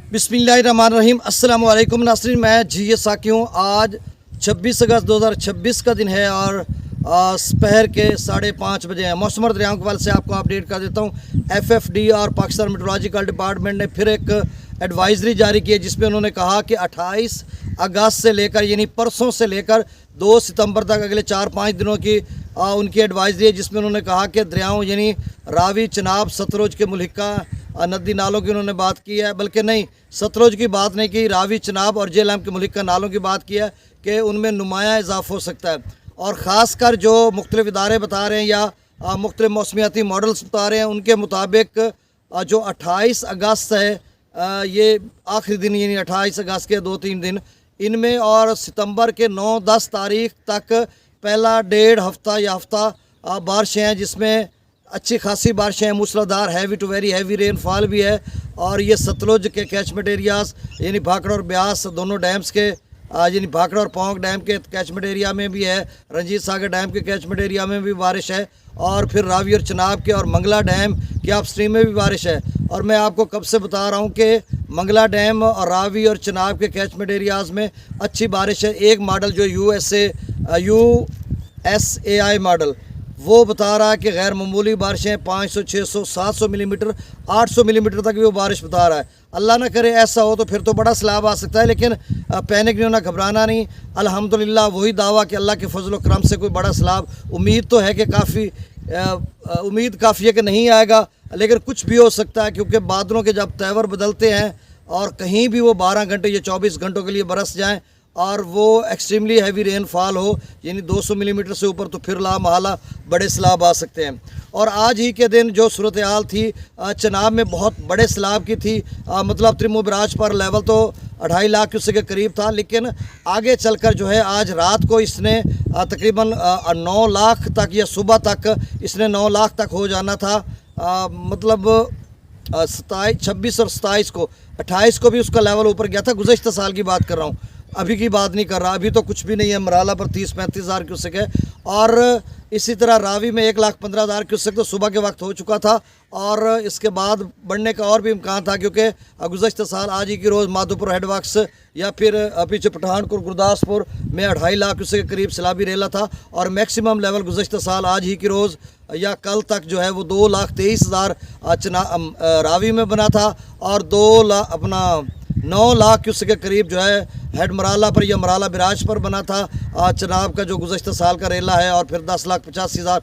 बिस्मिल्लाहिर्रहमानिर्रहीम। अस्सलाम वालेकुम नाज़रीन, मैं जी साकी हूँ। आज 26 अगस्त 2026 का दिन है और दोपहर के 5:30 बजे हैं। मौसम दरियाओं के हवाले से आपको अपडेट कर देता हूँ। FFD और पाकिस्तान मेट्रोलॉजिकल डिपार्टमेंट ने फिर एक एडवाइजरी जारी की है, जिसमें उन्होंने कहा कि 28 अगस्त से लेकर यानी परसों से लेकर 2 सितंबर तक अगले 4-5 दिनों की उनकी एडवाइजरी है, जिसमें उन्होंने कहा कि दरियाओं यानी रावी, चनाब, सतलुज के मुल्हिका नदी नालों की उन्होंने बात की है। बल्कि नहीं, सतलुज की बात नहीं की, रावी, चनाब और जेहलम के मुल्हिका नालों की बात की है कि उनमें नुमाया इजाफा हो सकता है। और ख़ास कर जो मुख्तलिफ इदारे बता रहे हैं या मुख्तलिफ मौसमियाती मॉडल्स बता रहे हैं, उनके मुताबिक जो 28 अगस्त है ये आखिरी दिन, यानी 28 अगस्त के 2-3 दिन इनमें, और सितंबर के 9-10 तारीख तक पहला 1.5 हफ्ता या हफ्ता बारिशें हैं, जिसमें अच्छी खासी बारिशें हैं, मूसलाधार heavy to very heavy rainfall भी है। और ये सतलुज के कैचमेंट एरियाज़ यानी भाखड़ा और ब्यास दोनों डैम्स के यानी भाखड़ा और पौंग डैम के कैचमेंट एरिया में भी है, रंजीत सागर डैम के कैचमेंट एरिया में भी बारिश है, और फिर रावी और चनाब के और मंगला डैम के अपस्ट्रीम में भी बारिश है। और मैं आपको कब से बता रहा हूँ कि मंगला डैम और रावी और चनाब के कैचमेंट एरियाज़ में अच्छी बारिश है। एक मॉडल जो USAI मॉडल वो बता रहा है कि गैर मामूली बारिशें 500, 600, 700 मिलीमीटर, 800 मिलीमीटर तक भी वो बारिश बता रहा है। अल्लाह ना करे ऐसा हो तो फिर तो बड़ा सैलाब आ सकता है, लेकिन पैनिक नहीं होना, घबराना नहीं। अल्हम्दुलिल्लाह वही दावा कि अल्लाह के फजल व करम से कोई बड़ा सैलाब उम्मीद तो है कि उम्मीद काफ़ी है कि नहीं आएगा, लेकिन कुछ भी हो सकता है, क्योंकि बादलों के जब तेवर बदलते हैं और कहीं भी वो 12 घंटे या 24 घंटों के लिए बरस जाएँ और वो एक्सट्रीमली हैवी रेनफॉल हो यानी 200 मिलीमीटर से ऊपर, तो फिर लामहला बड़े सैलाब आ सकते हैं। और आज ही के दिन जो सूरत हाल थी चनाब में बहुत बड़े सैलाब की थी, मतलब त्रिमो बराज पर लेवल तो 2.5 लाख क्यूसेक के करीब था, लेकिन आगे चलकर जो है आज रात को इसने तकरीबन 9 लाख तक या सुबह तक इसने 9 लाख तक हो जाना था। मतलब 26 और 27 को, 28 को भी उसका लेवल ऊपर गया था। गुज़श्ता साल की बात कर रहा हूँ, अभी की बात नहीं कर रहा। अभी तो कुछ भी नहीं है, मराला पर 30-35 हज़ार क्यूसेक है, और इसी तरह रावी में 1,15,000 क्यूसेक तो सुबह के वक्त हो चुका था, और इसके बाद बढ़ने का और भी इम्कान था, क्योंकि गुज़श्ता साल आज ही की रोज़ माधोपुर हेडवर्क्स या फिर पीछे पठानकोट गुरदासपुर में 2.5 लाख क्यूसेक के करीब सैलाबी रेला था, और मैक्सिमम लेवल गुज़श्ता साल आज ही की रोज़ या कल तक जो है वो 2,23,000 रावी में बना था, और 9 लाख क्यूसेक के करीब जो है हेड मराला पर या मराला बिराज पर बना था चनाब का जो गुज़श्ता साल का रेला है, और फिर 10,85,000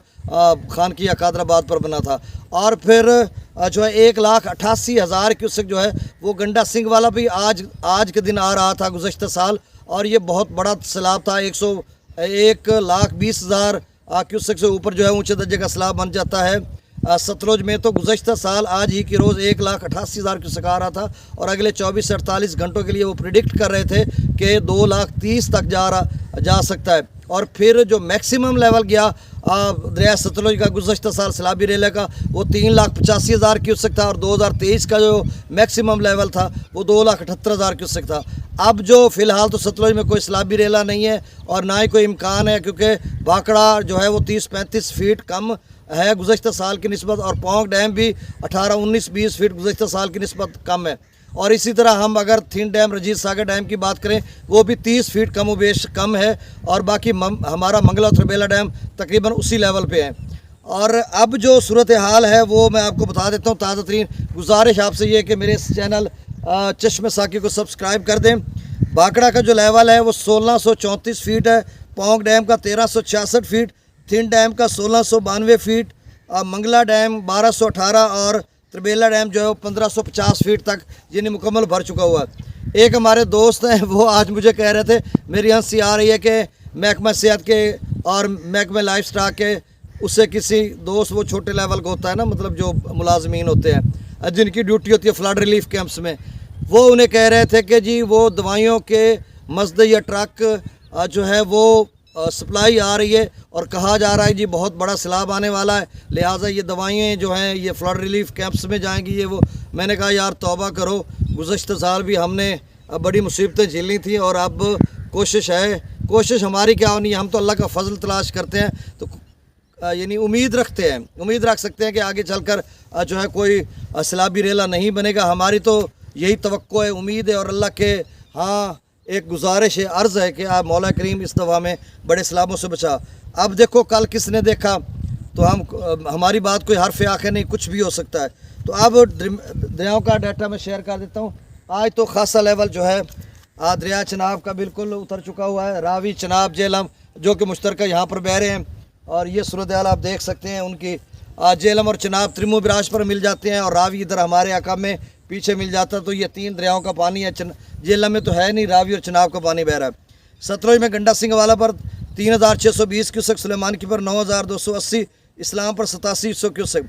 खानकी या कादराबाद पर बना था, और फिर जो है 1,88,000 क्यूसेक जो है वो गंडा सिंह वाला भी आज के दिन आ रहा था गुज़श्ता साल, और ये बहुत बड़ा सैलाब था। 1,20,000 क्यूसेक से ऊपर जो है ऊँचे दर्जे का सैलाब बन जाता है। सतलुज में तो गुज़श्ता साल आज ही की रोज़ 1,88,000 क्यूसेक आ रहा था, और अगले 24 से 48 घंटों के लिए वो प्रिडिक्ट कर रहे थे कि 2,30,000 तक जा सकता है। और फिर जो मैक्सिमम लेवल गया दरिया सतलुज का गुज़श्ता साल सैलाबी रेले का, वो 3,85,000 क्यूसेक था, और 2023 का जो मैक्सिमम लेवल था वो 2,78,000 क्यूसेक था। अब जो फ़िलहाल तो सतलुज में कोई सैलाबी रेला नहीं है, और ना ही कोई इम्कान है, क्योंकि भाखड़ा जो है वो 30-35 फीट कम है गुज़श्ता साल की निस्बत, और पौंग डैम भी 18-19-20 फीट गुज़श्ता साल की निस्बत कम है। और इसी तरह हम अगर thin dam, Ranjit Sagar dam की बात करें, वो भी 30 फीट कम व बेश कम है, और बाकी हमारा मंगला और त्रिबेला डैम तकरीबन उसी लेवल पे है। और अब जो सूरत हाल है वो मैं आपको बता देता हूँ। ताज़ा तरीन गुजारिश आपसे ये कि मेरे इस चैनल चश्मे साकी को सब्सक्राइब कर दें। भाखड़ा का जो लेवल है वो 1,634 फीट है, पौंग डैम का 1,366 फीट, थिन डैम का 1,692 फीट, मंगला डैम 1,218 और त्रिबेला डैम जो है वो 1,550 फीट तक यानी मुकम्मल भर चुका हुआ है। एक हमारे दोस्त हैं, वो आज मुझे कह रहे थे, मेरी हंसी आ रही है कि महकमा सेहत के और महकमा लाइफ स्टॉक के उससे किसी दोस्त, वो छोटे लेवल का होता है ना, मतलब जो मुलाजमीन होते हैं जिनकी ड्यूटी होती है फ्लड रिलीफ कैंप्स में, वो उन्हें कह रहे थे कि जी वो दवाइयों के मसद या ट्रक जो है वो सप्लाई आ रही है, और कहा जा रहा है जी बहुत बड़ा सैलाब आने वाला है, लिहाजा ये दवाइयाँ जो हैं ये फ्लड रिलीफ कैंप्स में जाएंगी, ये वो। मैंने कहा यार तौबा करो, गुज़श्ता साल भी हमने बड़ी मुसीबतें झेली थी, और अब कोशिश हमारी क्या होनी है, हम तो अल्लाह का फजल तलाश करते हैं, तो यानी उम्मीद रख सकते हैं कि आगे चलकर जो है कोई सैलाबी रेला नहीं बनेगा। हमारी तो यही तवक्को है, उम्मीद है और अल्लाह के हाँ एक गुजारिश है, अर्ज़ है कि आप मौला करीम इस दफ़ा में बड़े सलामों से बचा। अब देखो कल किसने देखा, तो हमारी बात कोई हर्फ आखे नहीं, कुछ भी हो सकता है। तो अब दरियाओं का डाटा मैं शेयर कर देता हूँ। आज तो खासा लेवल जो है दरिया चनाब का बिल्कुल उतर चुका हुआ है। रावी, चनाब, जेहलम जो कि मुश्तरका यहाँ पर बह रहे हैं, और ये सूरत हाल आप देख सकते हैं उनकी। जेहलम और चनाब त्रिमो बिराज पर मिल जाते हैं और रावी इधर हमारे आका में पीछे मिल जाता है। तो ये 3 दरियाओं का पानी है। जेहलम में तो है नहीं, रावी और चनाब का पानी बह रहा है। सतलुज में गंडा सिंह वाला पर 3620 क्यूसेक, सुलेमान की पर 9280, इस्लाम पर 8700 क्यूसेक,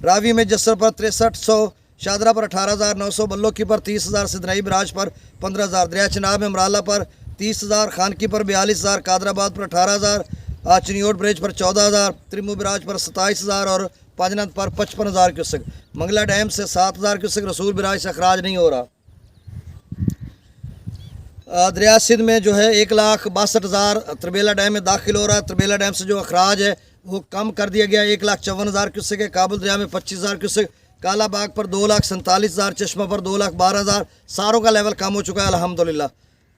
रावी में जस्सर पर 6300, शादरा पर 18900, बल्लो की पर 30,000, सिदनई बिराज पर 15,000, दरिया चनाब में मराला पर 30,000, खानकी पर 42,000, कादराबाद पर 18,000, चिनियोट ब्रिज पर 14,000, त्रिमू बिराज पर 27,000 और पांजनंद पर 55,000 क्यूसेक। मंगला डैम से 7,000 क्यूसेक, रसूल बिराज से अखराज नहीं हो रहा। दरिया सिंध में जो है 1,62,000 त्रिबेला डैम में दाखिल हो रहा है। त्रिबेला डैम से जो अखराज है वो कम कर दिया गया, 1,54,000 क्यूसेक है। काबुल दरिया में 25,000 क्यूसेक, काला बाग पर 2,47,000, चश्मा पर 2,12,000, सारों का लेवल कम हो चुका है अल्हम्दुलिल्लाह।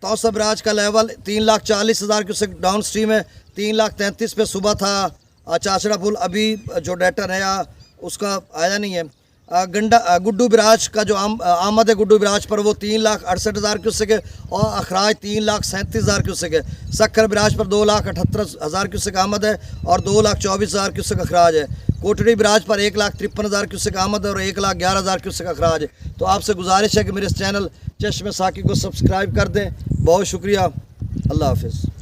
तौसा बिराज का लेवल 3,40,000 क्यूसेक डाउन स्ट्रीम है, 3,33,000 पे सुबह था। चाचड़ा पुल अभी जो डाटा नया उसका आया नहीं है। गुड्डू बिराज का जो आमद है गुड्डू बिराज पर वो 3,68,000 क्यूसेक है और अखराज 3,37,000 क्यूसेक है। सक्खर बिराज पर 2,78,000 क्यूसेक आमद है और 2,24,000 क्यूसेक अखराज है। कोटड़ी बिराज पर 1,53,000 क्यूसेक आमद है और 1,11,000 क्यूसेक अखराज है। तो आपसे गुजारिश है कि मेरे इस चैनल चश्मे साकी को सब्सक्राइब कर दें। बहुत शुक्रिया, अल्लाह हाफिज़।